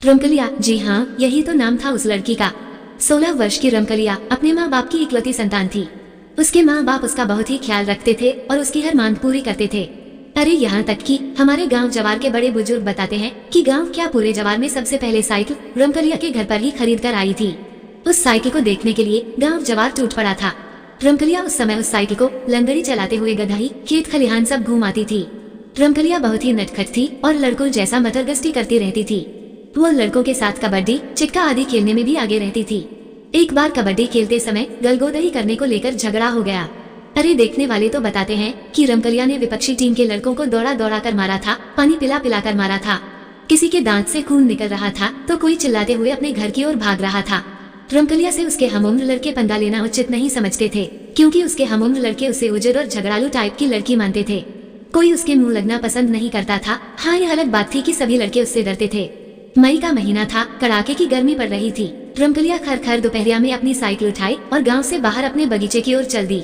रमकलिया, जी हाँ, यही तो नाम था उस लड़की का। 16 वर्ष की रमकलिया अपने माँ बाप की इकलौती संतान थी। उसके माँ बाप उसका बहुत ही ख्याल रखते थे और उसकी हर मांग पूरी करते थे। अरे यहाँ तक कि हमारे गांव जवार के बड़े बुजुर्ग बताते हैं कि गांव क्या पूरे जवार में सबसे पहले साइकिल रमकलिया के घर पर ही खरीद कर आई थी। उस साइकिल को देखने के लिए गांव जवार टूट पड़ा था। रमकलिया उस समय उस साइकिल को लंगड़ी चलाते हुए गधाई खेत खलिहान सब घूम आती थी। रमकलिया बहुत ही नटखट थी और लड़कों जैसा मटरगश्ती करती रहती थी। वो लड़कों के साथ कबड्डी, चिट्का आदि खेलने में भी आगे रहती थी। एक बार कबड्डी खेलते समय गलगोदही करने को लेकर झगड़ा हो गया। अरे देखने वाले तो बताते हैं कि रमकलिया ने विपक्षी टीम के लड़कों को दौड़ा दौड़ा कर मारा था, पानी पिला पिला कर मारा था। किसी के दांत से खून निकल रहा था तो कोई चिल्लाते हुए अपने घर की ओर भाग रहा था। रमकलिया से उसके हमउम्र लड़के पंगा लेना उचित नहीं समझते थे, क्योंकि उसके हमउम्र लड़के उसे उजर और झगड़ालू टाइप की लड़की मानते थे। कोई उसके मुंह लगना पसंद नहीं करता था। हाँ, यह अलग बात थी कि सभी लड़के उससे डरते थे। मई का महीना था, कड़ाके की गर्मी पड़ रही थी। रमकलिया खर खर दोपहरिया में अपनी साइकिल उठाई और गांव से बाहर अपने बगीचे की ओर चल दी।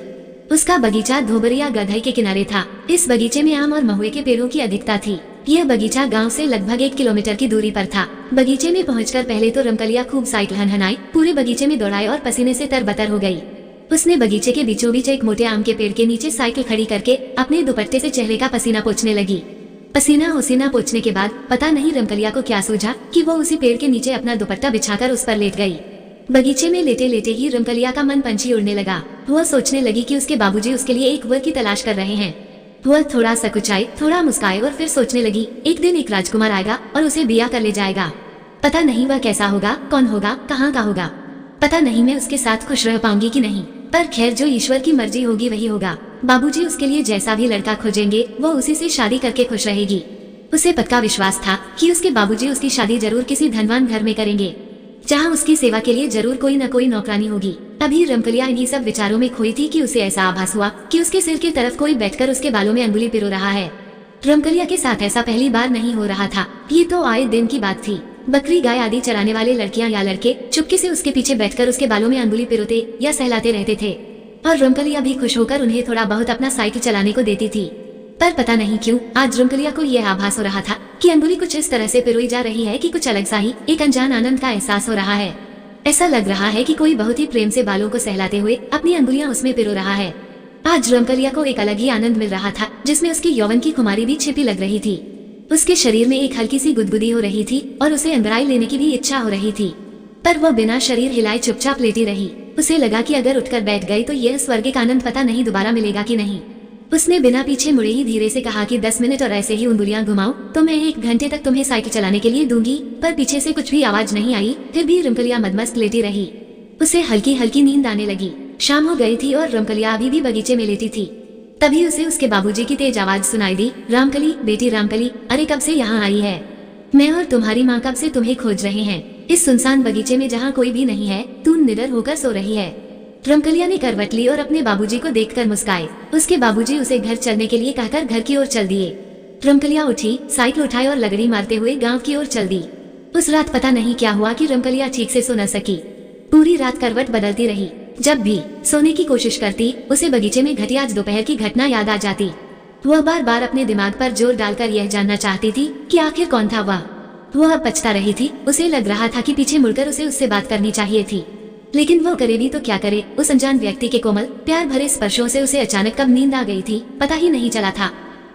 उसका बगीचा धोबरिया गधई के किनारे था। इस बगीचे में आम और महुए के पेड़ों की अधिकता थी। यह बगीचा गांव से लगभग 1 किलोमीटर की दूरी पर था। बगीचे में पहुंचकर पहले तो रमकलिया खूब साइकिल हनहनाई, पूरे बगीचे में दौड़ाई और पसीने से तरबतर हो गई। उसने बगीचे के बीचों बीच एक मोटे आम के पेड़ के नीचे साइकिल खड़ी करके अपने दुपट्टे से चेहरे का पसीना पोंछने लगी। पसीना उसीना पोंछने के बाद पता नहीं रमकलिया को क्या सूझा कि वो उसी पेड़ के नीचे अपना दुपट्टा बिछाकर उस पर लेट गई। बगीचे में लेटे लेटे ही रमकलिया का मन पंछी उड़ने लगा। वह सोचने लगी कि उसके बाबूजी उसके लिए एक वर की तलाश कर रहे हैं। वह थोड़ा सकुचाई, थोड़ा मुस्काई और फिर सोचने लगी, एक दिन एक राजकुमार आएगा और उसे बिया कर ले जाएगा। पता नहीं वह कैसा होगा, कौन होगा, कहाँ का होगा। पता नहीं मैं उसके साथ खुश रह पाऊंगी कि नहीं, पर खैर जो ईश्वर की मर्जी होगी वही होगा। बाबूजी उसके लिए जैसा भी लड़का खोजेंगे वो उसी से शादी करके खुश रहेगी। उसे पक्का विश्वास था कि उसके बाबूजी उसकी शादी जरूर किसी धनवान घर में करेंगे, जहाँ उसकी सेवा के लिए जरूर कोई न कोई नौकरानी होगी। अभी रमकलिया इन्हीं सब विचारों में खोई थी कि उसे ऐसा आभास हुआ कि उसके सिर की तरफ कोई बैठकर उसके बालों में अंगुली पिरो रहा है। रमकलिया के साथ ऐसा पहली बार नहीं हो रहा था, ये तो आए दिन की बात थी। बकरी गाय आदि चराने वाले लड़कियां या लड़के चुपके से उसके पीछे बैठकर उसके बालों में अंगुली पिरोते या सहलाते रहते थे, और रमकलिया भी खुश होकर उन्हें थोड़ा बहुत अपना साइकिल चलाने को देती थी। पर पता नहीं क्यों आज रमकलिया को यह आभास हो रहा था कि अंगुली कुछ इस तरह से पिरोई जा रही है कि कुछ अलग सा ही एक अनजान आनंद का एहसास हो रहा है। ऐसा लग रहा है कि कोई बहुत ही प्रेम से बालों को सहलाते हुए अपनी अंगुलियां उसमें पिरो रहा है। आज रमकलिया को एक अलग ही आनंद मिल रहा था, जिसमें उसकी यौवन की खुमारी भी छिपी लग रही थी। उसके शरीर में एक हल्की सी गुदगुदी हो रही थी और उसे अंगड़ाई लेने की भी इच्छा हो रही थी, पर वह बिना शरीर हिलाए चुपचाप लेटी रही। उसे लगा कि अगर उठकर बैठ गई तो यह स्वर्गिक आनंद पता नहीं दोबारा मिलेगा कि नहीं। उसने बिना पीछे मुड़े ही धीरे से कहा कि 10 मिनट और ऐसे ही उंगलियां घुमाओ तो मैं 1 घंटे तक तुम्हें साइकिल चलाने के लिए दूंगी। पर पीछे से कुछ भी आवाज नहीं आई, फिर भी रमकलिया मदमस्त लेटी रही। उसे हल्की हल्की नींद आने लगी। शाम हो गई थी और रमकलिया अभी भी बगीचे में लेटी थी। तभी उसे उसके बाबूजी की तेज आवाज सुनाई दी, रामकली, बेटी रामकली, अरे कब से यहाँ आई है? मैं और तुम्हारी माँ कब से तुम्हें खोज रहे हैं। इस सुनसान बगीचे में जहाँ कोई भी नहीं है, तू निडर होकर सो रही है। रमकलिया ने करवट ली और अपने बाबूजी को देखकर मुस्काए। उसके बाबूजी उसे घर चलने के लिए कहकर घर की ओर चल दिए। रमकलिया उठी, साइकिल उठाई और लगड़ी मारते हुए गांव की ओर चल दी। उस रात पता नहीं क्या हुआ कि रमकलिया ठीक से सो न सकी। पूरी रात करवट बदलती रही। जब भी सोने की कोशिश करती, उसे बगीचे में घटी आज दोपहर की घटना याद आ जाती। वह बार बार अपने दिमाग पर जोर डालकर यह जानना चाहती थी कि आखिर कौन था वह। वह पछता रही थी। उसे लग रहा था कि पीछे मुड़कर उसे उससे बात करनी चाहिए थी, लेकिन वो करे भी तो क्या करे। उस अनजान व्यक्ति के कोमल प्यार भरे स्पर्शों से उसे अचानक कब नींद आ गई थी पता ही नहीं चला था।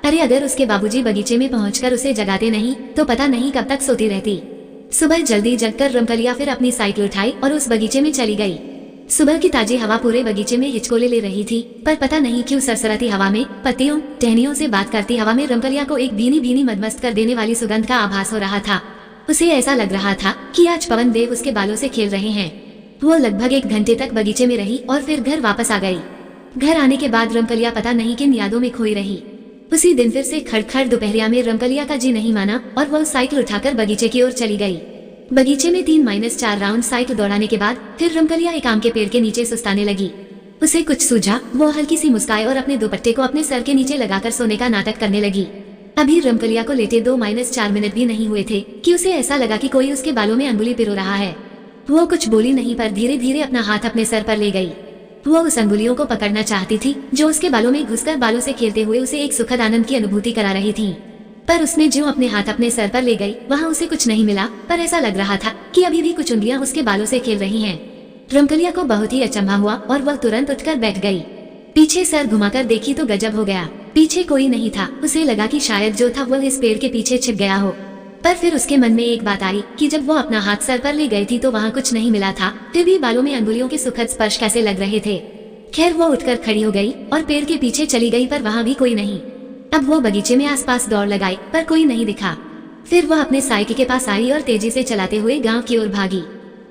अरे अगर उसके बाबूजी बगीचे में पहुंचकर उसे जगाते नहीं तो पता नहीं कब तक सोती रहती। सुबह जल्दी जगकर रमकलिया फिर अपनी साइकिल उठाई और उस बगीचे में चली गई। सुबह की ताजी हवा पूरे बगीचे में हिचकोले ले रही थी, पर पता नहीं क्यों सरसराती हवा में, पत्तियों टहनियों से बात करती हवा में रमकलिया को एक भीनी भीनी मदमस्त कर देने वाली सुगंध का आभास हो रहा था। उसे ऐसा लग रहा था कि आज पवन देव उसके बालों से खेल रहे हैं। वो लगभग 1 घंटे तक बगीचे में रही और फिर घर वापस आ गई। घर आने के बाद रमकलिया पता नहीं किन यादों में खोई रही। उसी दिन फिर से खड़खड़ दोपहरिया में रमकलिया का जी नहीं माना और वह साइकिल उठाकर बगीचे की ओर चली गई। बगीचे में 3-4 राउंड साइकिल दौड़ाने के बाद फिर रमकलिया एक आम के पेड़ के नीचे सुस्ताने लगी। उसे कुछ सूझा। वो हल्की सी मुस्काई और अपने दुपट्टे को अपने सर के नीचे लगाकर सोने का नाटक करने लगी। अभी रमकलिया को लेटे 2-4 मिनट भी नहीं हुए थे कि उसे ऐसा लगा कि कोई उसके बालों में अंगुली पिरो रहा है। वो कुछ बोली नहीं, पर धीरे धीरे अपना हाथ अपने सर पर ले गई। वो उस अंगुलियों को पकड़ना चाहती थी जो उसके बालों में घुसकर बालों से खेलते हुए उसे एक सुखद आनंद की अनुभूति करा रही थी। पर उसने जो अपने हाथ अपने सर पर ले गई वहाँ उसे कुछ नहीं मिला, पर ऐसा लग रहा था कि अभी भी कुछ उंगलियां उसके बालों से खेल रही हैं। रमकलिया को बहुत ही अचंभा हुआ और वह तुरंत उठकर बैठ गई। पीछे सर घुमाकर देखी तो गजब हो गया, पीछे कोई नहीं था। उसे लगा कि शायद जो था वह इस पेड़ के पीछे छिप गया हो, पर फिर उसके मन में एक बात आई कि जब वो अपना हाथ सर पर ले गई थी तो वहाँ कुछ नहीं मिला था, फिर भी बालों में अंगुलियों के सुखद स्पर्श कैसे लग रहे थे। खैर वो उठकर खड़ी हो गई और पेड़ के पीछे चली गई, पर वहाँ भी कोई नहीं। अब वो बगीचे में आसपास दौड़ लगाई, पर कोई नहीं दिखा। फिर वह अपने साइकिल के पास आई और तेजी से चलाते हुए गांव की ओर भागी।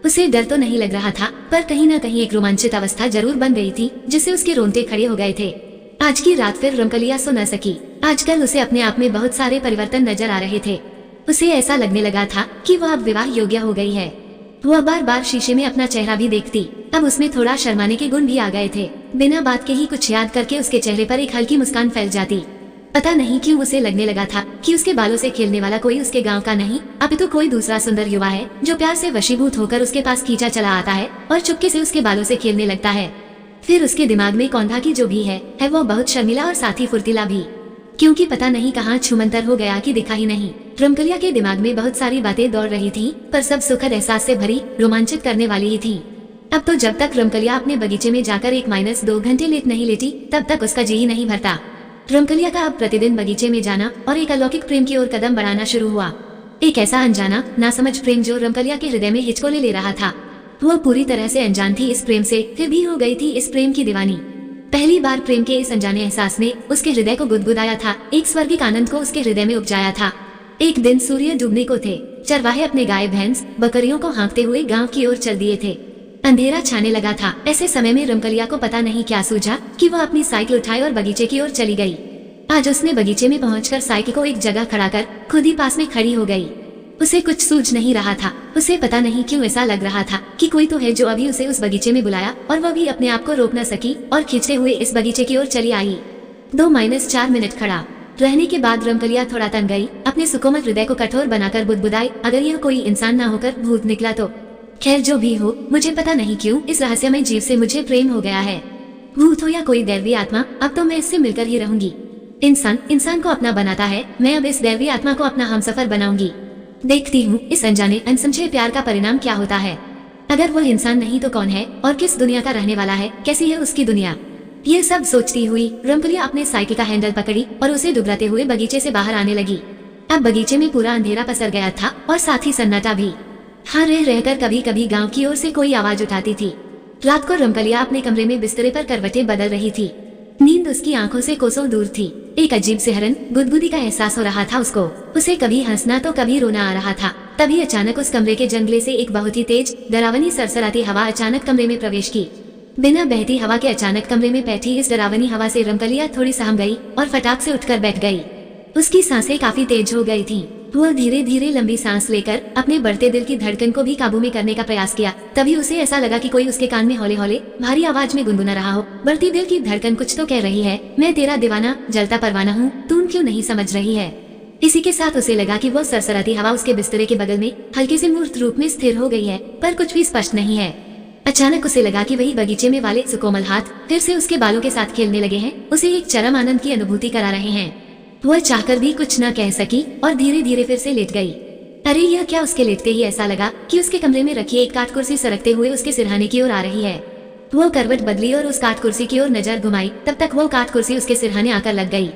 उसे डर तो नहीं लग रहा था, पर कहीं न कहीं एक रोमांचित अवस्था जरूर बन गई थी, जिससे उसके रोंगटे खड़े हो गए थे। आज की रात फिर रमकलिया सो न सकी। आजकल उसे अपने आप में बहुत सारे परिवर्तन नजर आ रहे थे। उसे ऐसा लगने लगा था कि वह अब विवाह योग्य हो गई है। वह बार बार शीशे में अपना चेहरा भी देखती। अब उसमें थोड़ा शर्माने के गुण भी आ गए थे। बिना बात के ही कुछ याद करके उसके चेहरे पर एक हल्की मुस्कान फैल जाती। पता नहीं क्यों उसे लगने लगा था कि उसके बालों से खेलने वाला कोई उसके गांव का नहीं, अब तो कोई दूसरा सुंदर युवा है जो प्यार से वशीभूत होकर उसके पास खींचा चला आता है और चुपके से उसके बालों से खेलने लगता है। फिर उसके दिमाग में कौंधा की जो भी है वो बहुत शर्मिला और साथ ही फुर्तीला भी, क्योंकि पता नहीं कहाँ छुमंतर हो गया कि दिखा ही नहीं। रमकलिया के दिमाग में बहुत सारी बातें दौड़ रही थी, पर सब सुखद एहसास से भरी, रोमांचित करने वाली ही थी। अब तो जब तक रमकलिया अपने बगीचे में जाकर 1-2 घंटे लेट नहीं लेती, तब तक उसका जी ही नहीं भरता। रमकलिया का अब प्रतिदिन बगीचे में जाना और एक अलौकिक प्रेम की ओर कदम बढ़ाना शुरू हुआ। एक ऐसा अनजाना नासमझ प्रेम जो रमकलिया के हृदय में हिचकोले ले रहा था। वह पूरी तरह से अनजान थी इस प्रेम से, फिर भी हो गई थी इस प्रेम की दीवानी। पहली बार प्रेम के इस अनजाने एहसास ने उसके हृदय को गुदगुदाया था, एक स्वर्गिक आनंद को उसके हृदय में उपजाया था। एक दिन सूर्य डूबने को थे। चरवाहे अपने गाय भैंस बकरियों को हाँकते हुए गांव की ओर चल दिए थे। अंधेरा छाने लगा था। ऐसे समय में रमकलिया को पता नहीं क्या सूझा कि वह अपनी साइकिल उठाए और बगीचे की ओर चली गई। आज उसने बगीचे में पहुंचकर साइकिल को एक जगह खड़ा कर खुद ही पास में खड़ी हो गई। उसे कुछ सूझ नहीं रहा था। उसे पता नहीं क्यों ऐसा लग रहा था कि कोई तो है जो अभी उसे उस बगीचे में बुलाया, और वह भी अपने आप को रोक न सकी और खींचते हुए इस बगीचे की ओर चली आई। 2-4 मिनट खड़ा रहने के बाद रमकलिया थोड़ा तंग गई। अपने सुकोमल हृदय को कठोर बनाकर बुदबुदाई, अगर यह कोई इंसान ना होकर भूत निकला तो। खैर जो भी हो, मुझे पता नहीं क्यों इस रहस्यमय जीव से मुझे प्रेम हो गया है। भूत हो या कोई दैवी आत्मा, अब तो मैं इससे मिलकर ही रहूंगी। इंसान को अपना बनाता है, मैं अब इस दैवी आत्मा को अपना हमसफर बनाऊंगी। देखती हूँ इस अनजाने अनसमझे प्यार का परिणाम क्या होता है। अगर वह इंसान नहीं तो कौन है और किस दुनिया का रहने वाला है, कैसी है उसकी दुनिया। ये सब सोचती हुई रमकलिया अपने साइकिल का हैंडल पकड़ी और उसे डुबराते हुए बगीचे से बाहर आने लगी। अब बगीचे में पूरा अंधेरा पसर गया था और साथ ही सन्नाटा भी। हाँ, रहकर कभी कभी गांव की ओर से कोई आवाज उठाती थी। रात को रमकलिया अपने कमरे में बिस्तरे पर करवटें बदल रही थी। नींद उसकी आंखों से कोसों दूर थी। एक अजीब सिहरन गुदगुदी का एहसास हो रहा था उसको। उसे कभी हंसना तो कभी रोना आ रहा था। तभी अचानक उस कमरे के जंगले से एक बहुत ही तेज डरावनी सरसराती हवा अचानक कमरे में प्रवेश की। बिना बहती हवा के अचानक कमरे में बैठी इस डरावनी हवा से रमकलिया थोड़ी सहम गई और फटाक से उठकर बैठ गई। उसकी सांसें काफी तेज हो गई थीं। वह धीरे धीरे लंबी सांस लेकर अपने बढ़ते दिल की धड़कन को भी काबू में करने का प्रयास किया। तभी उसे ऐसा लगा कि कोई उसके कान में हौले हौले भारी आवाज में गुनगुना रहा हो। बढ़ती दिल की धड़कन कुछ तो कह रही है, मैं तेरा दीवाना जलता परवाना हूँ, तुम क्यों नहीं समझ रही है। इसी के साथ उसे लगा कि वह सरसराती हवा उसके बिस्तरे के बगल में हल्के से मूर्त रूप में स्थिर हो गई है, पर कुछ भी स्पष्ट नहीं है। अचानक उसे लगा कि वही बगीचे में वाले सुकोमल हाथ फिर से उसके बालों के साथ खेलने लगे हैं, उसे एक चरम आनंद की अनुभूति करा रहे हैं। वह चाहकर भी कुछ न कह सकी और धीरे धीरे फिर से लेट गई। अरे यह क्या, उसके लेटते ही ऐसा लगा कि उसके कमरे में रखी एक काठ कुर्सी सरकते हुए उसके सिरहाने की ओर आ रही है। वह करवट बदली और उस काठ कुर्सी की ओर नजर घुमाई, तब तक वो काठ कुर्सी उसके सिरहाने आकर लग गई।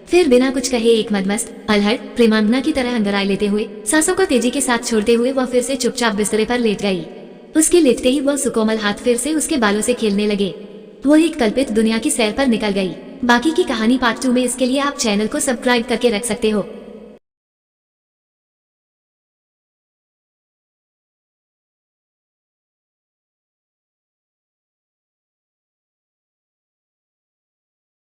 फिर बिना कुछ कहे एक मदमस्त अलहड़ प्रेमांगना की तरह अंगड़ाई लेते हुए सांसों को तेजी के साथ छोड़ते हुए वह फिर से चुपचाप बिस्तरे पर लेट गई। उसके लेटते ही वह सुकोमल हाथ फिर से उसके बालों से खेलने लगे। वो एक कल्पित दुनिया की सैर पर निकल गई। बाकी की कहानी पार्ट 2 में। इसके लिए आप चैनल को सब्सक्राइब करके रख सकते हो।